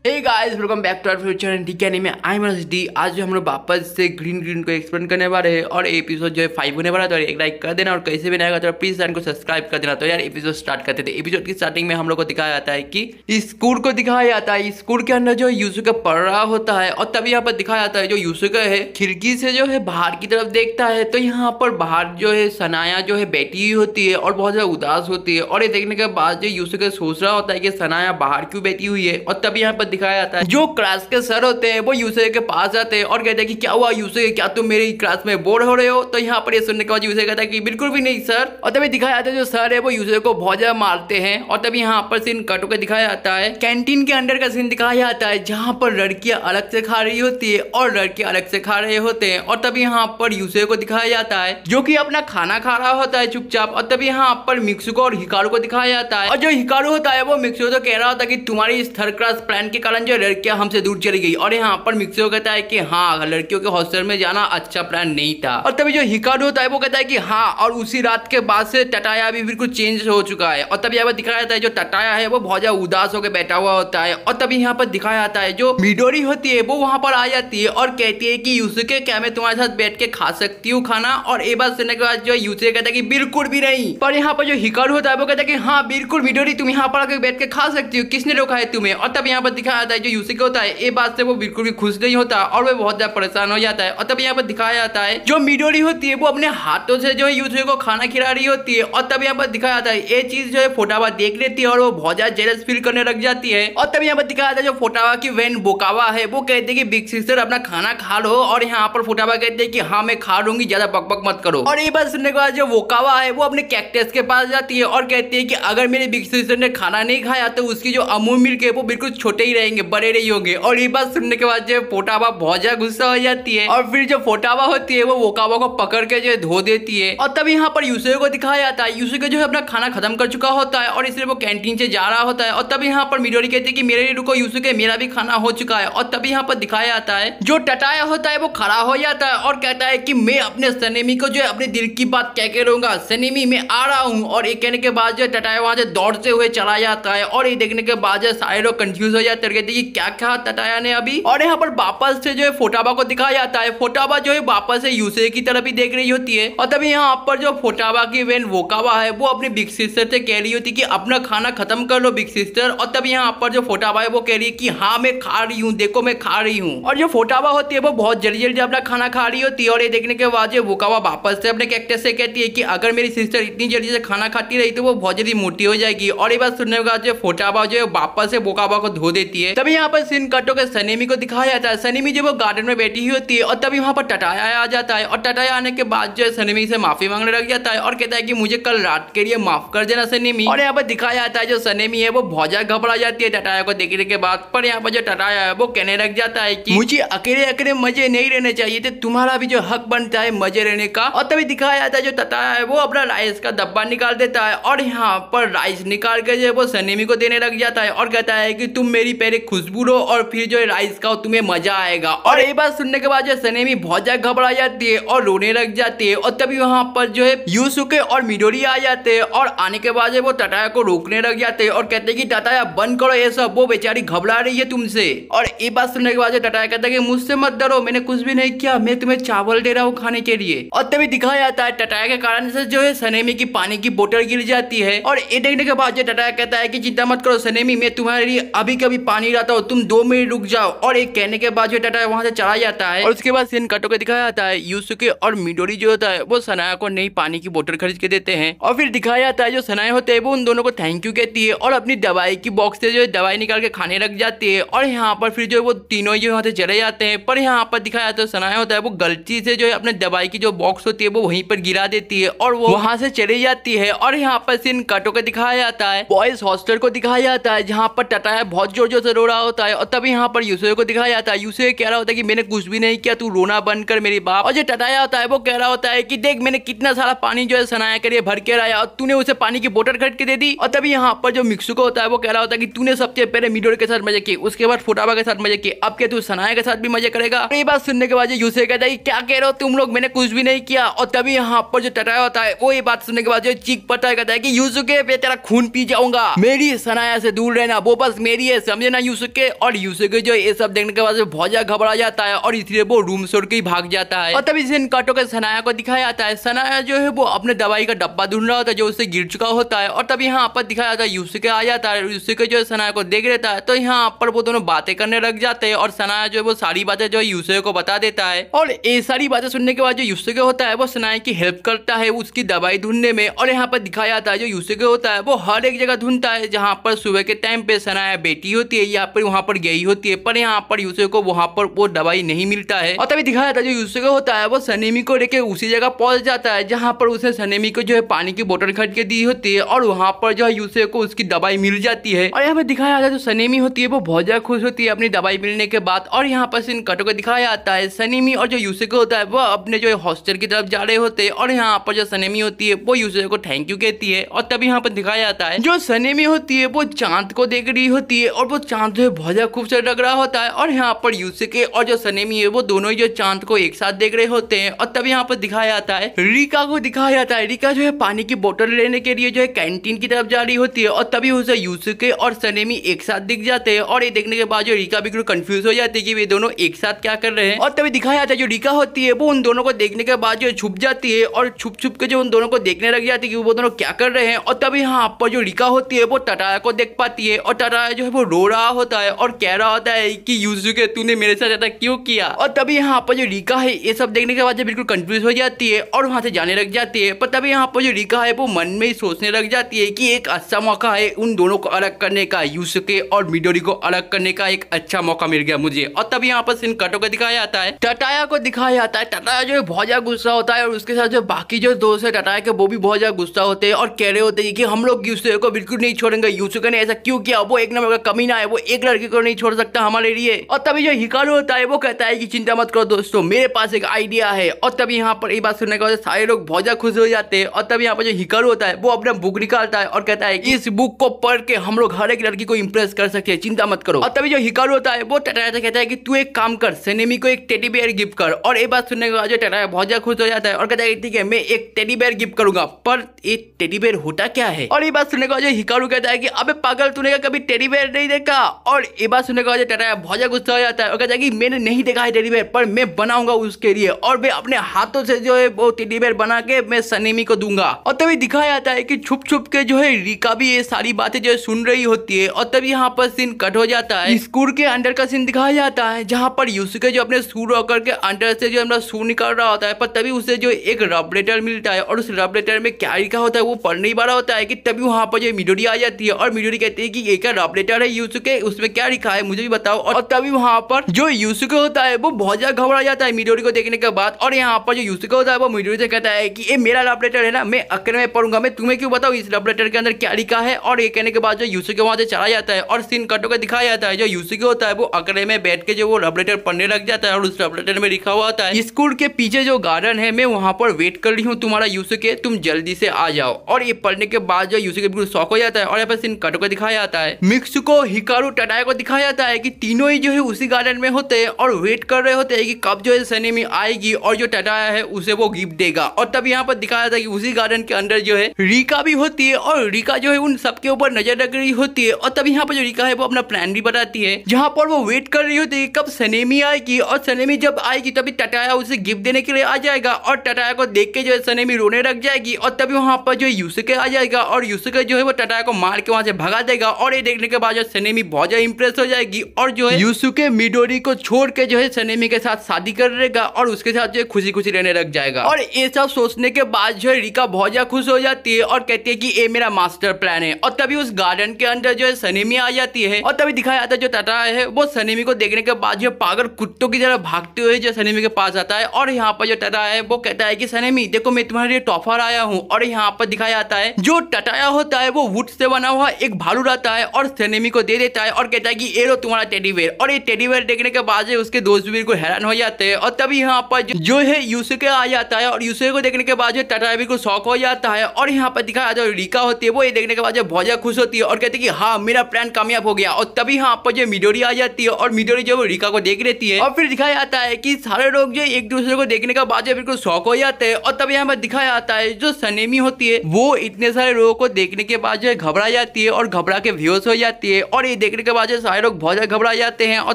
Hey guys, welcome back to our future and ठीक है में आई एम डी। आज जो हम लोग वापस से ग्रीन को एक्सप्लेन करने वाले हैं और एपिसोड जो है 5 होने वाला है। तो एक लाइक कर देना और कैसे भी नहीं आएगा तो प्लीज चैनल को सब्सक्राइब कर देना। तो यार एपिसोड स्टार्ट करते थे। एपिसोड की स्टार्टिंग में हम लोग को दिखाया जाता है कि स्कूल को दिखाया जाता है। स्कूल के अंदर जो यूसुके पढ़ रहा होता है और तभी यहाँ पर दिखाया जाता है जो यूसुके है खिड़की से जो है बाहर की तरफ देखता है। तो यहाँ पर बाहर जो है सनाया जो है बैठी हुई होती है और बहुत ज्यादा उदास होती है। और ये देखने के बाद जो यूसुके सोच रहा होता है कि सनाया बाहर क्यों बैठी हुई है। और तभी यहाँ पर दिखाया जाता है जो क्लास के सर होते हैं वो यूसुके के पास आते हैं और कहते हैं कि क्या हुआ यूसुके, क्या तुम मेरी क्लास में बोर हो रहे हो। तो यहाँ पर ये सुनने के बाद यूसुके कहता है कि बिल्कुल भी नहीं सर। और तभी दिखाया जाता है जो सर है वो यूसुके को बहुत ज्यादा मारते हैं। और तभी यहाँ पर सीन कट होकर दिखाया जाता है कैंटीन के अंदर का सीन दिखाया जाता है जहाँ पर लड़कियां अलग से खा रही होती है और लड़के अलग से खा रहे होते हैं। और तभी यहाँ पर यूसुके को दिखाया जाता है जो कि अपना खाना खा रहा होता है चुपचाप। और तभी यहाँ पर मित्सुको और हिकारू को दिखाया जाता है और जो हिकारू होता है वो मित्सुको तो कह रहा होता है कि तुम्हारी इस थर्ड क्लास प्लान के कारण जो लड़कियां हमसे दूर चली गई। और यहाँ पर मित्सुको कहता है कि हाँ, लड़कियों के हॉस्टल में जाना अच्छा प्लान नहीं था। और तभी जो हिकारू होता है वो कहता है कि हाँ, और उसी रात के बाद से टटाया भी बिल्कुल चेंज हो चुका है। और तभी यहाँ पर दिखाया जाता है जो टटाया है वो बहुत ज्यादा उदास होकर बैठा हुआ होता है। और तभी यहाँ पर दिखाया जाता है जो मिडोरी होती है वो वहां पर आ जाती है और कहती है कि यूसुके क्या मैं तुम्हारे साथ बैठ के खा सकती हूँ खाना। और ये बात सुनने के बाद जो यूसुके कहता है कि बिल्कुल भी नहीं। पर यहाँ पर जो हिकारू होता है वो कहता है कि हाँ बिल्कुल मिडोरी, तुम यहाँ पर आकर बैठ के खा सकती हो, किसने रोका है तुम्हें। और तब यहाँ पर दिखाया जाता है जो यूसुके होता है ये बात से वो बिल्कुल भी खुश नहीं होता और वो बहुत ज्यादा परेशान हो जाता है। और तब यहाँ पर दिखाया जाता है जो मिडोरी होती है वो अपने हाथों से जो है यूसुके को खाना खिला रही होती है। और तब यहाँ पर दिखाया जाता है ये चीज जो है फोटावा देख लेती है और वो बहुत ज्यादा जेलस फील करने लग जाती है। और तब यहाँ पर दिखाया जाता है जो फोटावा की वेन बोकावा है वो कहते हैं कि बिग सिस्टर अपना खाना खा लो। और यहाँ पर फोटावा कहते हैं कि हाँ मैं खा लूंगी, ज्यादा बकबक मत करो। और ये बात सुनने के बाद जो वोकावा है वो अपने कैक्टस के पास जाती है और कहती है कि अगर मेरी बिग सिस्टर ने खाना नहीं खाया तो उसकी जो अमूल मिल्क है वो बिल्कुल छोटे ही रहेंगे, बड़े नहीं होंगे। और ये बात सुनने के बाद जो फोटावा बहुत ज्यादा गुस्सा हो जाती है और फिर जो फोटावा होती है वो वोकावा को पकड़ के जो धो देती है। और तब यहाँ पर यूसुके को दिखाया जाता है यूसुके जो है अपना खाना खत्म कर चुका होता है और इसलिए वो कैंटीन से जा रहा होता है। और तब यहाँ पर मिडोरी कहती है कि मेरे लिए रुको यूसुके, मेरा भी खाना हो चुका है। और तभी यहाँ पर दिखाया जाता है जो टटाया होता है वो खड़ा हो जाता है और कहता है कि मैं अपने सनेमी को जो है अपने दिल की बात कह के रहूंगा, सनेमी मैं आ रहा हूँ। और ये कहने के बाद जो टटाया वहां से दौड़ते हुए चला जाता है। और ये देखने के बाद जो सारे लोग कंफ्यूज हो जाते हैं कि क्या कहा टटाया ने अभी। और यहाँ पर वापस से जो है फोटावा को दिखाया जाता है। फोटावा जो है वापस से यूसुके की तरफ ही देख रही होती है। और तभी यहाँ पर जो फोटावा की वेन वोकावा है वो अपनी बिग सिस्टर से कह रही होती है कि अपना खाना खत्म कर लो बिग सिस्टर। और तभी यहाँ पर जो फोटावा है वो कह रही है कि हाँ मैं खा रही हूँ, देखो मैं खा रही हूँ। और जो फोटावा होती है वो बहुत जल्दी जल्दी अपना खाना खा रही होती है। और ये देखने के बाद जो वोकावा वापस से अपने कैक्टस से कहती है कि अगर मेरी सिस्टर इतनी जल्दी से खाना खाती रही तो वो बहुत जल्दी मोटी हो जाएगी। और ये बात सुनने के बाद जो फोटावा जो है वापस से वोकावा को धो देती है। तभी यहाँ पर सीन कटो के सनेमी को दिखाया जाता है। सनेमी जो वो गार्डन में बैठी हुई होती है और तभी वहां पर टटाया आ जाता है। और टटाया आने के बाद जो है सनेमी से माफी मांगने लग जाता है और कहता है कि मुझे कल रात के लिए माफ कर देना सनेमी। और यहाँ पर दिखाया जाता है जो सनेमी है वो बहुत ज्यादा घबरा जाती है टटाया को देखने के बाद। पर यहाँ पर जो टटाया है वो कहने लग जाता है कि मुझे अकेले अकेले मजे नहीं रहने चाहिए थे, तुम्हारा भी जो हक बनता है मजे रहने का। और तभी दिखाया जाता है जो टटाया है वो अपना राइस का डब्बा निकाल देता है और यहाँ पर राइस निकाल के जो वो सनेमी को देने लग जाता है और कहता है कि तुम मेरी पहले खुशबू लो और फिर जो राइस खाओ, तुम्हें मजा आएगा। और ये बात सुनने के बाद जो सनेमी बहुत ज्यादा घबरा जाती है और रोने लग जाती है। और तभी वहां पर जो है यूसुके और मिडोरी आ जाते हैं और आने के बाद वो टटाया को रोकने लग जाते हैं और कहते हैं कि टटाया बंद करो ये सब, वो बेचारी घबरा रही है तुमसे। और ये बात सुनने के बाद जो टटाया कहता है कि मुझसे मत डरो, मैंने कुछ भी नहीं किया, मैं तुम्हें चावल दे रहा हूँ खाने के लिए। और तभी दिखाया जाता है टटाया के कारण से जो है सनेमी की पानी की बोतल गिर जाती है। और ये देखने के बाद जो टटाया कहता है कि चिंता मत करो सनेमी, मैं तुम्हारे लिए अभी कभी पानी लाता हूँ, तुम 2 मिनट रुक जाओ। और एक कहने के बाद जो टटाया वहां से चला जाता है। और उसके बाद सीन कटो के दिखाया जाता है यूसुके और मिडोरी जो होता है वो सनाया को नई पानी की बोतल खरीद के देते हैं। और फिर दिखाया जाता है जो सनाया होते हैं वो उन दोनों को थैंक यू कहती है और अपनी दवाई की बॉक्स से जो है दवाई निकाल के खाने लग जाती है। और यहाँ पर फिर जो वो तीनों जो वहां से चले जाते हैं। पर यहाँ पर दिखाया जाता है सनाया होता है वो गलती से जो है अपने दवाई की जो बॉक्स होती है वो वहीं पर गिरा देती है और वो वहां से चली जाती है। और यहाँ पर सीन कटो के दिखाया जाता है बॉयज हॉस्टल को दिखाया जाता है जहाँ पर टटाया बहुत जोर जोर से रो रहा होता है। और तभी यहाँ पर यूसुके को दिखाया जाता है। यूसुके कह रहा होता है कि मैंने कुछ भी नहीं किया, तू रोना बंद कर मेरी बाप। और जो टटाया होता है वो कह रहा होता है कि देख मैंने कितना सारा पानी जो है सनाया के लिए भर के लाया और तूने उसे पानी की बोतल खरीद के दे दी। और तभी यहाँ पर जो मित्सुको होता है वो कह रहा होता है कि तूने सबसे पहले मिडोरी के साथ मजे किए, उसके बाद फोटावा के साथ मजे किए, अब क्या तू सनाया के साथ भी मजे करेगा। ये बात सुनने के बाद यूसुके कहता है क्या कह रहे हो तुम लोग, मैंने कुछ भी नहीं किया। और तभी यहाँ पर जो टटाया होता है वो ये बात सुनने के बाद जो चीख पड़ता है कहता है कि यूसुके मैं तेरा खून पी जाऊंगा, मेरी सनाया से दूर रहना, वो बस मेरी है समझे ना यूसुके, और यूसुके जो ये सब देखने के बाद बहुत ज्यादा घबरा जाता है और इसलिए वो रूम छोड़ के ही भाग जाता है। और तभी सीन काटो के सनाया को दिखाया जाता है। सनाया जो है वो अपने दवाई का डब्बा ढूंढ रहा होता है जो उससे गिर चुका होता है। और तभी यहाँ पर दिखाया जाता है यूसुके आ जाता है। यूसुके जो है सनाया को देख लेता है, तो यहाँ पर वो दोनों बातें करने लग जाते हैं और सनाया जो है वो सारी बातें जो है यूसुके को बता देता है। और ये सारी बातें सुनने के बाद जो यूसुके होता है वो सनाया की हेल्प करता है उसकी दवाई ढूंढने में। और यहाँ पर दिखाया जाता है जो यूसुके होता है वो हर एक जगह ढूंढता है जहाँ पर सुबह के टाइम पे सनाया बेटी होती है या फिर वहाँ पर गई होती है, पर यहाँ पर यूसुके को वहाँ पर वो दवाई नहीं मिलता है। और तभी दिखाया जाता है जो यूसुके होता है वो सनेमी को लेके उसी जगह पहुंच जाता है जहाँ पर उसने सनेमी को जो है पानी की बोतल खरीद के दी होती है और वहाँ पर जो है यूसुके को उसकी दवाई मिल जाती है। और यहाँ पर दिखाया जाता है जो सनेमी होती है वो बहुत ज्यादा खुश होती है अपनी दवाई मिलने के बाद। और यहाँ पर सीन कटो को दिखाया जाता है सनेमी और जो यूसुके होता है वो अपने जो हॉस्टल की तरफ जा रहे होते हैं और यहाँ पर जो सनेमी होती है वो यूसुके को थैंक यू कहती है। और तभी यहाँ पर दिखाया जाता है जो सनेमी होती है वो चांद को देख रही होती है और वो चांद जो है बहुत ज्यादा खूबसूरत लग रहा होता है। और यहाँ पर यूसुके और जो सनेमी है वो दोनों ही जो चांद को एक साथ देख रहे होते हैं। और तभी यहाँ पर दिखाया जाता है रिका को दिखाया जाता है। रिका जो है पानी की बोतल लेने के लिए जो है कैंटीन की तरफ जा रही होती है और तभी उसे यूसुके और सनेमी एक साथ दिख जाते हैं। और ये देखने के बाद जो रिका बिल्कुल कंफ्यूज हो जाती है कि वे दोनों एक साथ क्या कर रहे हैं। और तभी दिखाया जाता है जो रिका होती है वो उन दोनों को देखने के बाद जो छुप जाती है और छुप छुप के जो उन दोनों को देखने लग जाती है कि वो दोनों क्या कर रहे हैं। और तभी यहाँ पर जो रिका होती है वो टटाया को देख पाती है और टटाया जो है वो रो रहा होता है और कह रहा होता है कि यूसुके तूने मेरे साथ ऐसा क्यों किया। और तभी यहाँ पर जो रिका है ये सब देखने के बाद जो बिल्कुल कंफ्यूज हो जाती है और वहां से जाने लग जाती है। पर तभी यहाँ पर जो रिका है वो मन में ही सोचने लग जाती है कि एक अच्छा मौका है उन दोनों को अलग करने का, यूसुके और मिडोरी को अलग करने का एक अच्छा मौका मिल गया मुझे। और तभी यहाँ पर सीन कटो को दिखाया जाता है टटाया को दिखाया जाता है। टटाया जो है बहुत ज्यादा गुस्सा होता है और उसके साथ जो बाकी जो दोस्त है टटाया के वो भी बहुत ज्यादा गुस्सा होते हैं और कह रहे होते हैं कि हम लोग यूसुके को बिल्कुल नहीं छोड़ेंगे, यूसुके ने ऐसा क्यों किया, वो एक नंबर का कमीना है, वो एक लड़की को नहीं छोड़ सकता हमारे लिए। और तभी जो हिकारू होता है वो कहता है कि चिंता मत करो दोस्तों, मेरे पास एक आइडिया है। और तभी यहाँ पर ये बात सुनने के बाद सारे लोग बहुत ज्यादा खुश हो जाते हैं। और तभी यहाँ पर जो हिकारू होता है वो अपना बुक निकालता है और कहता है कि इस बुक को पढ़ के हम लोग हर एक लड़की को इंप्रेस कर सकते हैं, चिंता मत करो। और तभी जो हिकारू होता है वो टटाया से कहता है कि तू एक काम कर, सनेमी को एक टेडी बेयर गिफ्ट कर। और ये बात सुनने के बाद जो टटाया बहुत ज्यादा खुश हो जाता है और कहता है ठीक है मैं एक टेडी बेयर गिफ्ट करूंगा, पर एक टेडी बेयर होता क्या है। और ये बात सुनने के बाद जो हिकारू कहता है कि अबे पागल तूने कभी टेडी बेयर नहीं देखा। और ये बात सुनने के बाद टटाया बहुत ज्यादा गुस्सा हो जाता है और कहता है कि मैंने नहीं देखा है टेडी बेयर, पर मैं बनाऊंगा उसके लिए और मैं अपने हाथों से जो है वो टेडी बेयर बना के मैं सनेमी को दूंगा। और तभी दिखाया जाता है कि छुप छुप के जो है रिका भी ये सारी बातें जो है सुन रही होती है। और तभी यहाँ पर सीन कट हो जाता है, स्कूल के अंदर का सीन दिखाया जाता है जहाँ पर यूसुके जो अपने शू रॉकर के अंदर से जो अपना शू निकाल रहा होता है, पर तभी उसे जो एक रब लेटर मिलता है और उस रब लेटर में क्या लिखा होता है वो पढ़ नहीं पा रहा होता है कि तभी वहाँ पर जो मिडोरी आ जाती है और मिडोरी कहती है कि एक रब लेटर है यूसुके, उसमें क्या लिखा है मुझे भी बताओ। और तभी वहाँ पर जो यूसुके होता है वो बहुत ज्यादा घबरा जाता है मिडोरी को देखने के बाद। और यहाँ पर जो यूसुके होता है वो मिडोरी से कहता है कि ये मेरा रब लेटर है ना, मैं अकेले में पढ़ूंगा, मैं तुम्हें क्यों बताऊँ इस रब लेटर के अंदर क्या लिखा है। और ये कहने के बाद जो यूसुके वहाँ से चला जाता है और सीन कटो के दिखाया जाता है जो यूसुके होता है वो अकेले में बैठ के जो वो रब लेटर पढ़ने लग जाता है और उस रब लेटर में लिखा हुआ होता है स्कूल के पीछे जो गार्डन है मैं वहाँ पर वेट कर रही हूँ तुम्हारा यूसुके, तुम जल्दी से आ जाओ। और ये पढ़ने के बाद जो यूसुके बिल्कुल शॉक हो जाता है। और यहाँ पर सीन कटो को दिखाया जाता है मित्सुको, हिकारू, टटाया को दिखाया जाता है कि तीनों ही जो है उसी गार्डन में होते हैं और वेट कर रहे होते हैं कि कब जो है सनेमी आएगी और जो टटाया है उसे वो गिफ्ट देगा। और तब यहाँ पर दिखाया जाता है कि उसी गार्डन के अंदर जो है रिका भी होती है और रिका जो है उन सबके ऊपर नजर रख रही होती है। और तब यहाँ पर जो रिका है वो अपना प्लान भी बताती है जहाँ पर वो वेट कर रही होती है कब सनेमी आएगी। और सनेमी जब आएगी तभी टटाया उसे गिफ्ट देने के लिए आ जाएगा और टटाया को देख के जो है सनेमी रोने लग जाएगी। और तभी वहाँ पर जो यूसुके आ जाएगा और यूसुके जो है वो टटाया को मार के वहाँ से भगा देगा। और ये देखने के बाद जो सनेमी बहुत ज्यादा इंप्रेस हो जाएगी और जो है यूसुके मिडोरी को छोड़ के जो है सनेमी के साथ शादी कर लेगा और उसके साथ जो है खुशी खुशी रहने लग जाएगा। और ये सब सोचने के बाद जो है रिका बहुत ज्यादा खुश हो जाती है और कहती है कि ये मेरा मास्टर प्लान है। और तभी उस गार्डन के अंदर जो है सनेमी आ जाती है और तभी दिखाया जाता है जो टटाया है वो सनेमी को देखने के बाद जो पागल कुत्तों की तरह भागते हुए जो सनेमी के पास आता है। और यहाँ पर जो टटाया है वो कहता है कि सनेमी देखो मैं तुम्हारे लिए तोहफा लाया हूँ। और यहाँ पर दिखाया जाता है जो टटाया होता है वो वुड से बना हुआ एक भालू रहता है और सनेमी को दे देता है और कहता है कि ये लो तुम्हारा टेडी बेयर। और ये टेडी बेयर देखने के बाद उसके दोस्त भी बिल्कुल हैरान हो जाते हैं। और तभी यहाँ पर जो है यूसुके आ जाता है और यूसुके को देखने के बाद जो टटाया बिल्कुल शॉक हो जाता है। और यहाँ पर दिखाया जो रिका होती है वो ये देखने के बाद जो बहुत ज्यादा खुश होती है और कहती है कि हाँ मेरा प्लान कामयाब हो गया। और तभी यहाँ पर जो मिडोरी आ जाती है और मिडोरी जो रिका को देख लेती है और फिर दिखाया जाता है कि सारे लोग जो एक दूसरे को देखने के बाद बिल्कुल शॉक हो जाते हैं। और तभी यहाँ पर दिखाया जाता है जो सनेमी होती है वो इतने सारे लोगों को देखने के बाद जो है घबरा जाती है और घबरा के बेहोश हो जाती है। और ये देखने के बाद सारे लोग बहुत ज्यादा घबरा जाते हैं और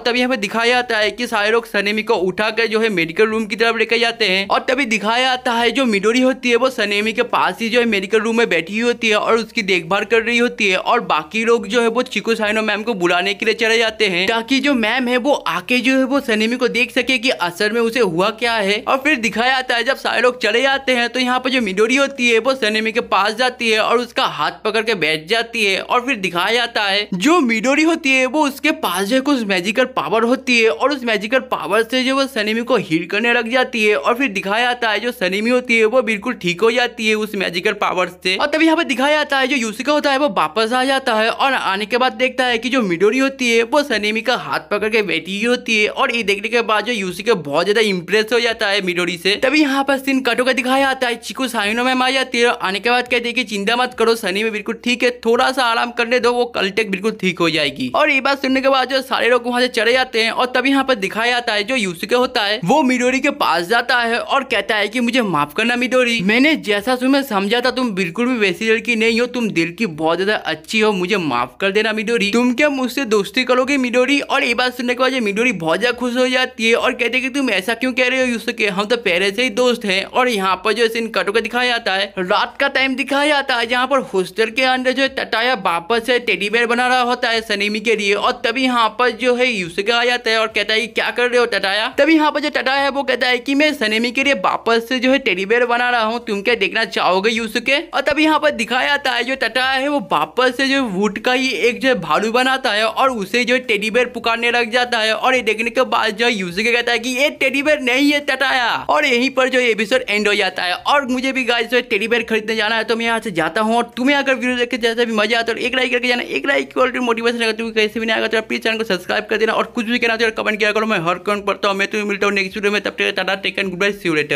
तभी हमें दिखाया जाता है कि सारे लोग सनेमी को उठाकर जो है मेडिकल रूम की तरफ लेकर जाते हैं और तभी दिखाया जाता है जो मिडोरी होती है वो सनेमी के पास ही जो है मेडिकल रूम में बैठी हुई होती है और उसकी देखभाल कर रही होती है और बाकी लोग जो है वो चिको साइनो मैम को बुलाने के लिए चले जाते हैं ताकि जो मैम है वो आके जो है वो सनेमी को देख सके कि असल में उसे हुआ क्या है। और फिर दिखाया जाता है जब सारे लोग चले जाते हैं तो यहाँ पर जो मिडोरी होती है वो सनेमी के पास जाती है और उसका हाथ पकड़ के बैठ जाती है और फिर दिखाया जाता है जो मिडोरी होती है वो उसके पास जो कुछ मैजिकल पावर होती है और उस मैजिकल पावर से जो वो सनेमी को हील करने लग जाती है और फिर दिखाया जाता है जो सनेमी होती है वो बिल्कुल ठीक हो जाती है उस मैजिकल पावर से। और तभी यहाँ पे दिखाया जाता है जो यूसिका होता है वो वापस आ जाता है और आने के बाद देखता है कि जो मिडोरी होती है वो सनेमी का हाथ पकड़ के बैठी हुई होती है और ये देखने के बाद जो यूसिका बहुत ज्यादा इंप्रेस हो जाता है मिडोरी से। तभी यहाँ पर सीन कटो का दिखाया जाता है चिको साइनो मैम आ जाती है। आने के बाद कहती है कि चिंता मत करो सनेमी बिल्कुल ठीक है, थोड़ा सा आराम करने दो, वो कल तक बिल्कुल ठीक हो जाएगी। और ये बात सुनने के बाद जो सारे लोग वहां से चले जाते हैं और तभी यहाँ पर दिखाया जाता है जो यूसिका होता है वो मिडोरी के पास जाता है और कहता है कि मुझे माफ करना मिडोरी, मैंने जैसा तुम्हें समझा था तुम बिल्कुल भी वैसी लड़की नहीं हो, तुम दिल की बहुत ज्यादा अच्छी हो, मुझे माफ कर देना मिडोरी, तुम क्या मुझसे दोस्ती करोगे मिडोरी। और ये बात सुनने के बाद मिडोरी बहुत ज्यादा खुश हो जाती है और कहते हैं कि तुम ऐसा क्यों कह रहे हो यूसिका, हम तो पहले से ही दोस्त हैं। और यहाँ पर जो सीन कटो का दिखाया जाता है रात का टाइम दिखाया जाता है जहाँ पर हॉस्टल के अंदर जो टटाया वापस से टेडी बेयर बना रहा होता है सनेमी के लिए। और तभी यहाँ पर जो है यूसिका आ जाता है और कहता है कि क्या कर रहे हो टटाया। तभी यहाँ पर जो टटाया है वो कहता है कि मैं सनेमी के लिए वापस से जो है टेडी बेयर बना रहा हूँ, तुम क्या देखना चाहोगे यूसिका। और तभी यहाँ पर दिखाया जाता है जो टटाया है वो वापस से जो वुड का ही एक जो भालू बनाता है और उसे जो टेडी बेयर पुकारने लग जाता है। और ये देखने के बाद जो यूसिका कहता है कि ये टेडी बेयर नहीं है टटाया। और यहीं पर जो एपिसोड एंड हो जाता है। और मुझे भी गाइस जो टेडी बेयर खरीदने जाना है तो मैं यहाँ से जाता हूँ और तुम्हें अगर वीडियो देख के जैसे भी मजा आता है एक लाइक करके जाना, एक लाइक की मोटिवेशन अगर तुम्हें कैसे भी नहीं आएगा तो प्लीज चैनल को सब्सक्राइब कर देना और कुछ भी कहना तो कमेंट किया करो, मैं हर कमेंट पढ़ता हूँ। मैं तुम्हें मिलता हूँ नेक्स्ट वीडियो में, तब तक tata take and goodbye, see you letter.